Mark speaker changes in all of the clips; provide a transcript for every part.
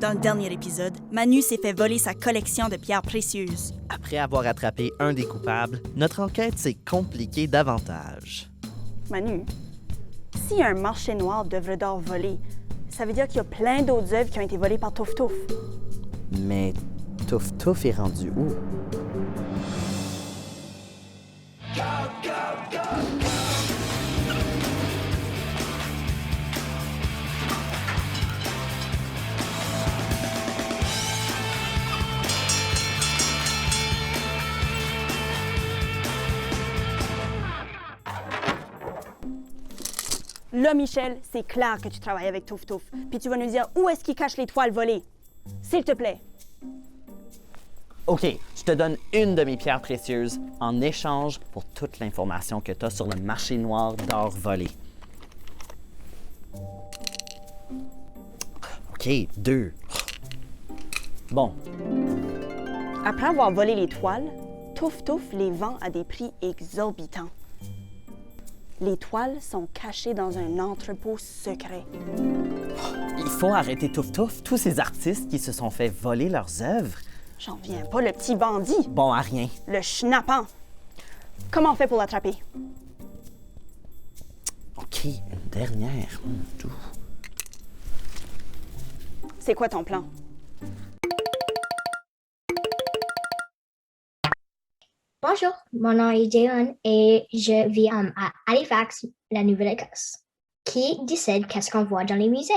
Speaker 1: Dans le dernier épisode, Manu s'est fait voler sa collection de pierres précieuses.
Speaker 2: Après avoir attrapé un des coupables, notre enquête s'est compliquée davantage.
Speaker 1: Manu, si un marché noir d'œuvres d'or volées, ça veut dire qu'il y a plein d'autres œuvres qui ont été volées par Touf Touf.
Speaker 2: Mais Touf Touf est rendu où?
Speaker 1: Là, Michel, c'est clair que tu travailles avec Touf Touf. Puis tu vas nous dire où est-ce qu'il cache les toiles volées. S'il te plaît.
Speaker 2: OK, je te donne une de mes pierres précieuses en échange pour toute l'information que tu as sur le marché noir d'or volé. OK, 2. Bon,
Speaker 1: Après avoir volé les toiles, Touf Touf les vend à des prix exorbitants. Les toiles sont cachées dans un entrepôt secret.
Speaker 2: il faut arrêter Touf Touf, tous ces artistes qui se sont fait voler leurs œuvres.
Speaker 1: J'en viens pas, le petit bandit,
Speaker 2: Bon, à rien.
Speaker 1: le schnappant. Comment on fait pour l'attraper?
Speaker 2: OK, une dernière. Tout.
Speaker 1: C'est quoi ton plan?
Speaker 3: Bonjour, mon nom est Jalen et je vis à Halifax, la Nouvelle-Écosse. Qui décide qu'est-ce qu'on voit dans les musées?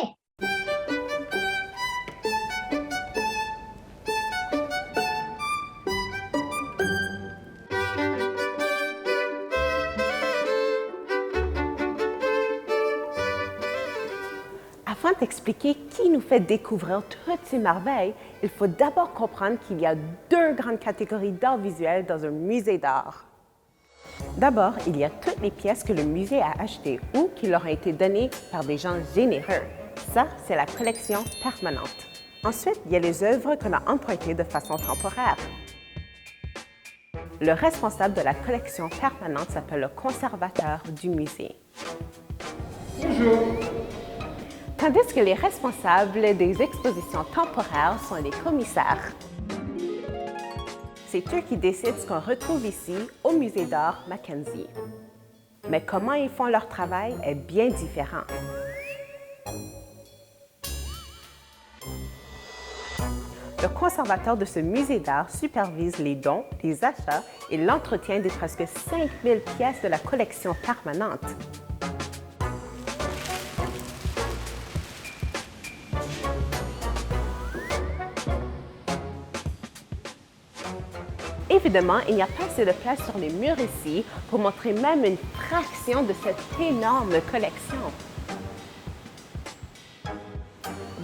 Speaker 4: Afin d'expliquer qui nous fait découvrir toutes ces merveilles, il faut d'abord comprendre qu'il y a deux grandes catégories d'art visuel dans un musée d'art. D'abord, il y a toutes les pièces que le musée a achetées ou qui leur ont été données par des gens généreux. Ça, c'est la collection permanente. Ensuite, il y a les œuvres qu'on a empruntées de façon temporaire. Le responsable de la collection permanente s'appelle le conservateur du musée. Tandis que les responsables des expositions temporaires sont les commissaires. C'est eux qui décident ce qu'on retrouve ici au musée d'art Mackenzie. Mais comment ils font leur travail est bien différent. Le conservateur de ce musée d'art supervise les dons, les achats et l'entretien des presque 5000 pièces de la collection permanente. Évidemment, il n'y a pas assez de place sur les murs ici pour montrer même une fraction de cette énorme collection.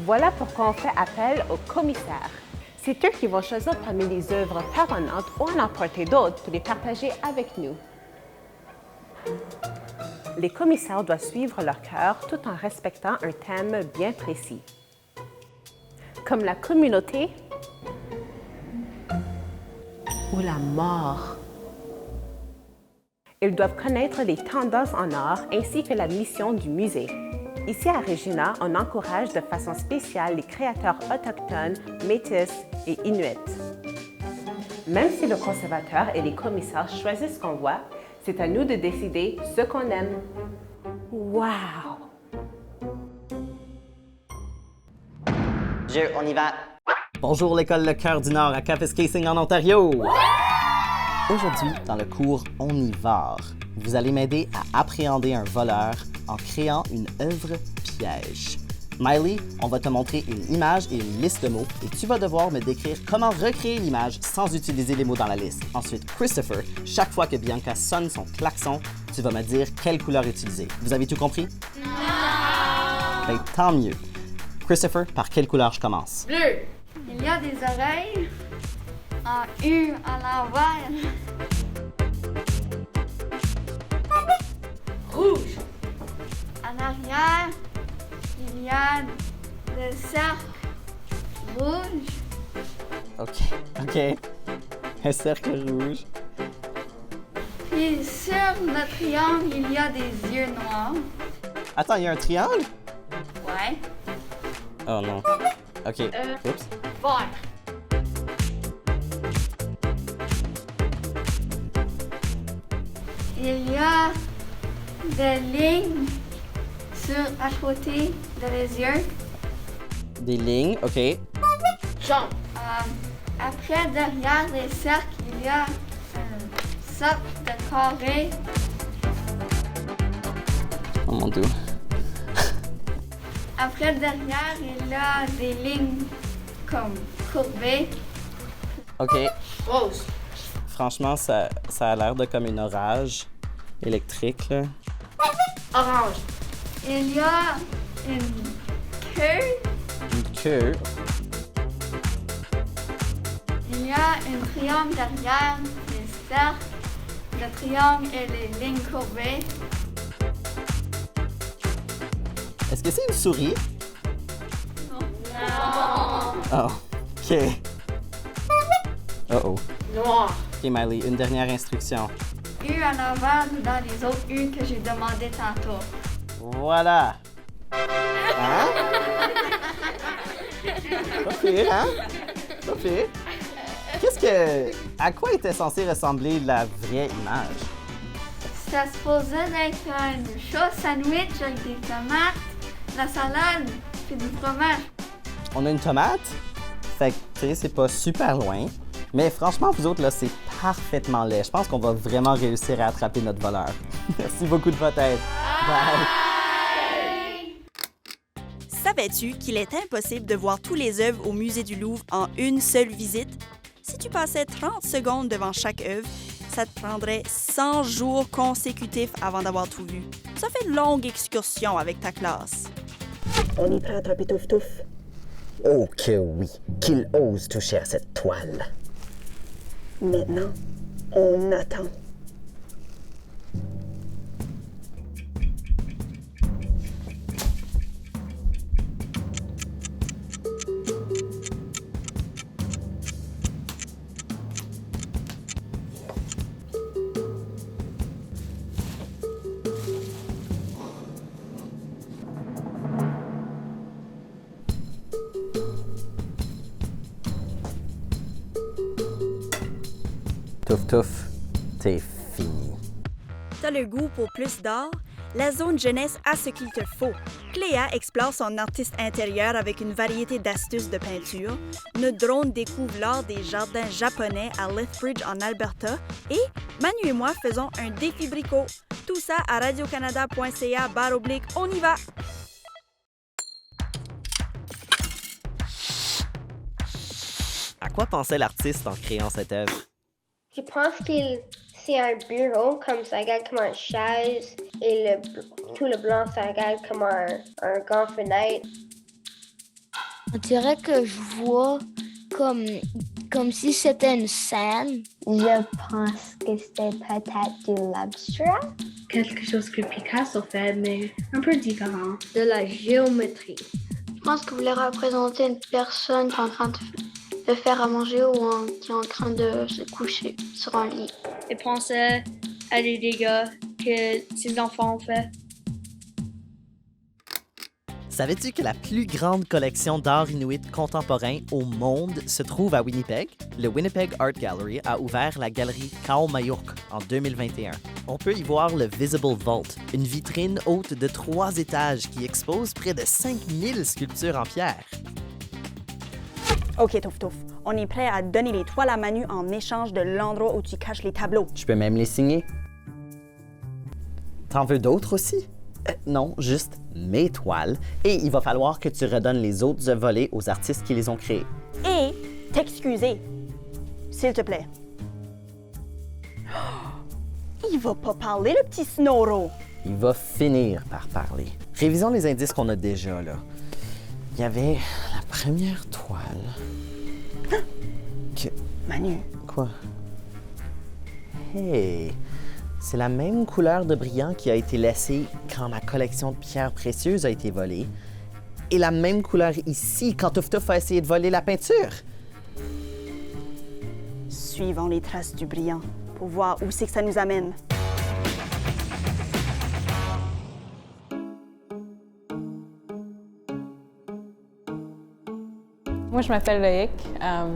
Speaker 4: Voilà pourquoi on fait appel aux commissaires. C'est eux qui vont choisir parmi les œuvres permanentes ou en emprunter d'autres pour les partager avec nous. Les commissaires doivent suivre leur cœur tout en respectant un thème bien précis. Comme la communauté ou la mort. Ils doivent connaître les tendances en art ainsi que la mission du musée. Ici à Regina, on encourage de façon spéciale les créateurs autochtones, métis et inuits. Même si le conservateur et les commissaires choisissent ce qu'on voit, c'est à nous de décider ce qu'on aime. Wow!
Speaker 2: On y va. Bonjour l'école Le Cœur du Nord à Kapuskasing en Ontario. Aujourd'hui, dans le cours On y va, vous allez m'aider à appréhender un voleur en créant une œuvre piège. Miley, on va te montrer une image et une liste de mots et tu vas devoir me décrire comment recréer l'image sans utiliser les mots dans la liste. Ensuite, Christopher, chaque fois que Bianca sonne son klaxon, tu vas me dire quelle couleur utiliser. Vous avez tout compris? Non! Ben, tant mieux. Christopher, par quelle couleur je commence?
Speaker 5: Bleu. Il y a des oreilles en U à l'envers. Rouge. En arrière, il y a le cercle rouge.
Speaker 2: OK. Un cercle rouge.
Speaker 5: Puis sur le triangle, il y a des yeux noirs.
Speaker 2: Attends, il y a un triangle?
Speaker 5: Ouais.
Speaker 2: Oh non. OK. Oups.
Speaker 5: Vert. Il y a des lignes à côté des yeux.
Speaker 2: Des lignes, OK.
Speaker 5: Jaune. Après, derrière les cercles, il y a une sorte de carré.
Speaker 2: Oh mon Dieu.
Speaker 5: Après, derrière, il y a des lignes comme courbées.
Speaker 2: OK.
Speaker 5: Rose.
Speaker 2: Franchement, ça a l'air de comme une orage électrique, là.
Speaker 5: Orange. Il y a une queue.
Speaker 2: Une queue.
Speaker 5: Il y a un triangle derrière les cercles. Le triangle et les lignes courbées.
Speaker 2: Est-ce que c'est une souris?
Speaker 5: Non.
Speaker 2: Oh, OK. Oh.
Speaker 5: Noir.
Speaker 2: OK, Miley, une dernière instruction.
Speaker 5: U en avant dans les autres U que j'ai demandé tantôt.
Speaker 2: Voilà. Hein? Pas pire, hein? Pas pire. À quoi était censée ressembler la vraie image?
Speaker 5: Ça supposait être un chaud sandwich avec des tomates, la salade et du fromage.
Speaker 2: On a une tomate. Fait que, tu sais, c'est pas super loin. Mais franchement, vous autres, là, c'est parfaitement laid. Je pense qu'on va vraiment réussir à attraper notre voleur. Merci beaucoup de votre aide. Bye!
Speaker 1: Savais-tu qu'il est impossible de voir tous les œuvres au Musée du Louvre en une seule visite? Si tu passais 30 secondes devant chaque œuvre, ça te prendrait 100 jours consécutifs avant d'avoir tout vu. Ça fait une longue excursion avec ta classe.
Speaker 6: On est prêt à attraper Touf Touf?
Speaker 7: Oh que oui, qu'il ose toucher à cette toile.
Speaker 6: Maintenant, on attend.
Speaker 2: Touf touf, t'es fini.
Speaker 1: T'as le goût pour plus d'art? La zone jeunesse a ce qu'il te faut. Cléa explore son artiste intérieur avec une variété d'astuces de peinture. Notre drone découvre l'art des jardins japonais à Lethbridge en Alberta. Et Manu et moi faisons un défi bricot. Tout ça à radiocanada.ca/on y va!
Speaker 2: À quoi pensait l'artiste en créant cette œuvre?
Speaker 8: Je pense que c'est un bureau, comme ça regarde comme une chaise, et tout le blanc, ça regarde comme un grand fenêtre.
Speaker 3: On dirait que je vois comme si c'était une scène.
Speaker 9: Je pense que c'était peut-être de l'abstrait.
Speaker 10: Quelque chose que Picasso fait, mais un peu différent.
Speaker 8: De la géométrie.
Speaker 9: Je pense que vous voulez représenter une personne qui est en train de faire à manger ou qui est en train de se coucher sur un lit.
Speaker 10: Et pensez à des dégâts que ces enfants ont fait.
Speaker 2: Savais-tu que la plus grande collection d'art inuit contemporain au monde se trouve à Winnipeg? Le Winnipeg Art Gallery a ouvert la galerie Kaomayuk en 2021. On peut y voir le Visible Vault, une vitrine haute de 3 étages qui expose près de 5000 sculptures en pierre.
Speaker 1: OK, Touf Touf, on est prêt à donner les toiles à Manu en échange de l'endroit où tu caches les tableaux.
Speaker 2: Je peux même les signer. T'en veux d'autres aussi? Non, juste mes toiles. Et il va falloir que tu redonnes les autres œuvres volées aux artistes qui les ont créées.
Speaker 1: Et t'excuser, s'il te plaît. Il va pas parler, le petit Snoro.
Speaker 2: Il va finir par parler. Révisons les indices qu'on a déjà, là. Il y avait la première toile.
Speaker 1: Manu.
Speaker 2: Quoi? Hey! C'est la même couleur de brillant qui a été laissée quand ma collection de pierres précieuses a été volée. Et la même couleur ici quand Touf Touf a essayé de voler la peinture.
Speaker 1: Suivons les traces du brillant pour voir où c'est que ça nous amène.
Speaker 11: Moi, je m'appelle Loïc,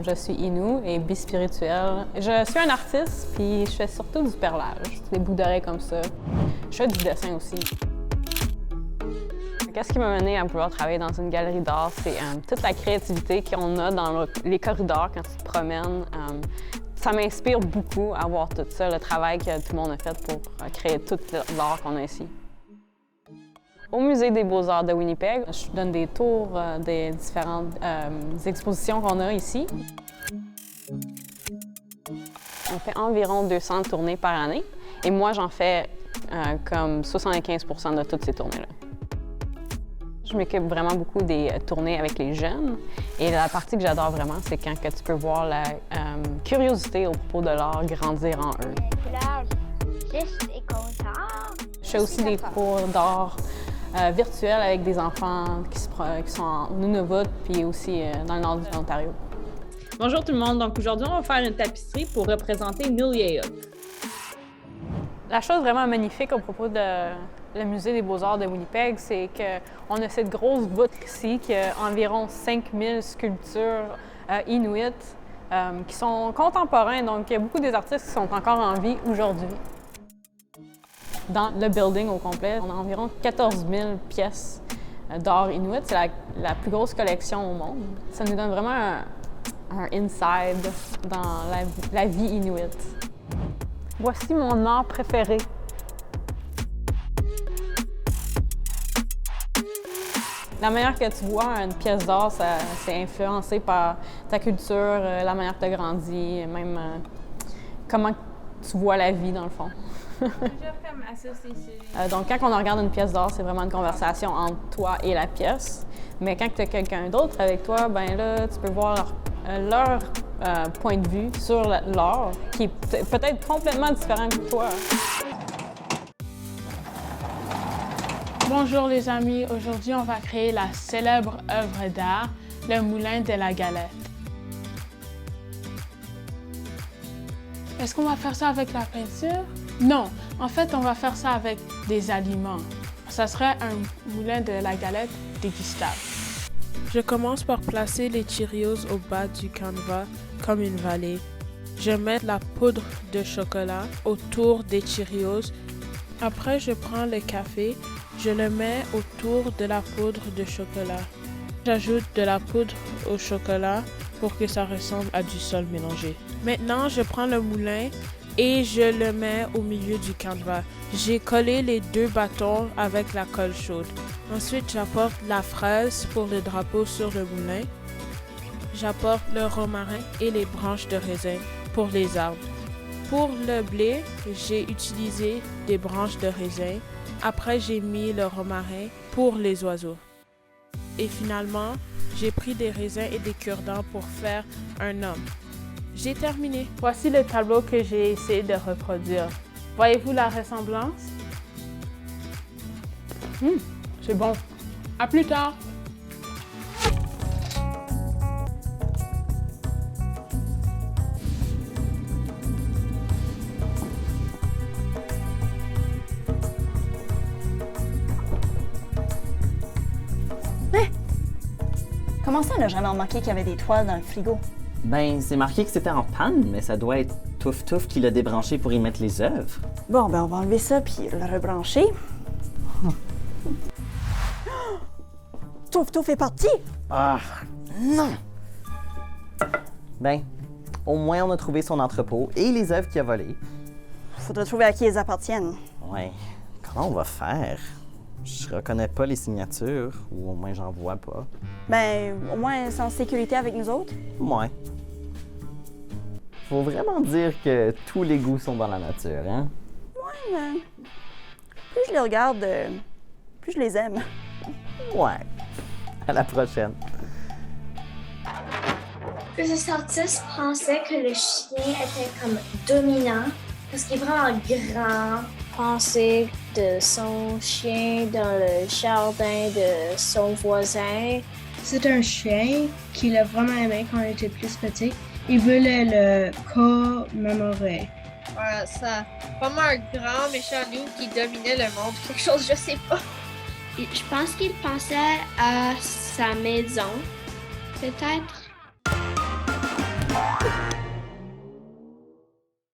Speaker 11: je suis Innu et bispirituelle. Je suis un artiste, puis je fais surtout du perlage, des bouts d'oreilles comme ça. Je fais du dessin aussi. Qu'est-ce qui m'a mené à pouvoir travailler dans une galerie d'art? C'est toute la créativité qu'on a dans les corridors quand tu te promènes. Ça m'inspire beaucoup à voir tout ça, le travail que tout le monde a fait pour créer tout l'art qu'on a ici. Au Musée des Beaux-Arts de Winnipeg, je donne des tours des différentes expositions qu'on a ici. On fait environ 200 tournées par année et moi, j'en fais comme 75% de toutes ces tournées-là. Je m'occupe vraiment beaucoup des tournées avec les jeunes et la partie que j'adore vraiment, c'est quand que tu peux voir la curiosité au propos de l'art grandir en eux. Je fais aussi des cours d'art virtuels avec des enfants qui sont en Nunavut puis aussi dans le nord de l'Ontario.
Speaker 12: Bonjour tout le monde, donc aujourd'hui on va faire une tapisserie pour représenter Nuliyayuk.
Speaker 11: La chose vraiment magnifique au propos de le Musée des Beaux-Arts de Winnipeg, c'est qu'on a cette grosse voûte ici qui a environ 5000 sculptures inuits qui sont contemporains, donc il y a beaucoup des artistes qui sont encore en vie aujourd'hui. Dans le building au complet, on a environ 14 000 pièces d'art inuit. C'est la plus grosse collection au monde. Ça nous donne vraiment un inside dans la vie inuit. Voici mon art préféré. La manière que tu vois une pièce d'art, c'est influencé par ta culture, la manière que tu as grandi, même comment tu vois la vie dans le fond. Donc, quand on regarde une pièce d'art, c'est vraiment une conversation entre toi et la pièce. Mais quand tu as quelqu'un d'autre avec toi, ben là, tu peux voir leur point de vue sur l'art, qui est peut-être complètement différent que toi.
Speaker 13: Bonjour les amis, aujourd'hui on va créer la célèbre œuvre d'art, le moulin de la galette. Est-ce qu'on va faire ça avec la peinture? Non, en fait on va faire ça avec des aliments. Ça serait un moulin de la galette dégustable. Je commence par placer les Cheerios au bas du canevas comme une vallée. Je mets la poudre de chocolat autour des Cheerios. Après, je prends le café, je le mets autour de la poudre de chocolat. J'ajoute de la poudre au chocolat pour que ça ressemble à du sol mélangé. Maintenant, je prends le moulin et je le mets au milieu du canevas. J'ai collé les deux bâtons avec la colle chaude. Ensuite, j'apporte la fraise pour le drapeau sur le moulin. J'apporte le romarin et les branches de raisin pour les arbres. Pour le blé, j'ai utilisé des branches de raisin. Après, j'ai mis le romarin pour les oiseaux. Et finalement, j'ai pris des raisins et des cure-dents pour faire un homme. J'ai terminé. Voici le tableau que j'ai essayé de reproduire. Voyez-vous la ressemblance? C'est bon. À plus tard!
Speaker 1: Comment ça, on n'a jamais remarqué qu'il y avait des toiles dans le frigo?
Speaker 2: Ben, c'est marqué que c'était en panne, mais ça doit être Touf Touf qui l'a débranché pour y mettre les œuvres.
Speaker 1: Bon, ben on va enlever ça puis le rebrancher. Touf Touf est parti!
Speaker 2: Ah, non! Ben, au moins on a trouvé son entrepôt et les œuvres qu'il a volées.
Speaker 1: Faudra trouver à qui elles appartiennent.
Speaker 2: Ouais, comment on va faire? Je reconnais pas les signatures, ou au moins j'en vois pas.
Speaker 1: Ben, au moins c'est en sécurité avec nous autres.
Speaker 2: Ouais. Faut vraiment dire que tous les goûts sont dans la nature, hein?
Speaker 1: Ouais, mais plus je les regarde, plus je les aime.
Speaker 2: Ouais. À la prochaine.
Speaker 3: Cet artiste pensait que le chien était comme dominant parce qu'il est vraiment grand.
Speaker 14: Penser de son chien dans le jardin de son voisin.
Speaker 15: C'est un chien qu'il a vraiment aimé quand il était plus petit. Il voulait le commémorer.
Speaker 16: Ça, vraiment un grand méchant loup qui dominait le monde, quelque chose, je sais pas.
Speaker 10: Je pense qu'il pensait à sa maison. Peut-être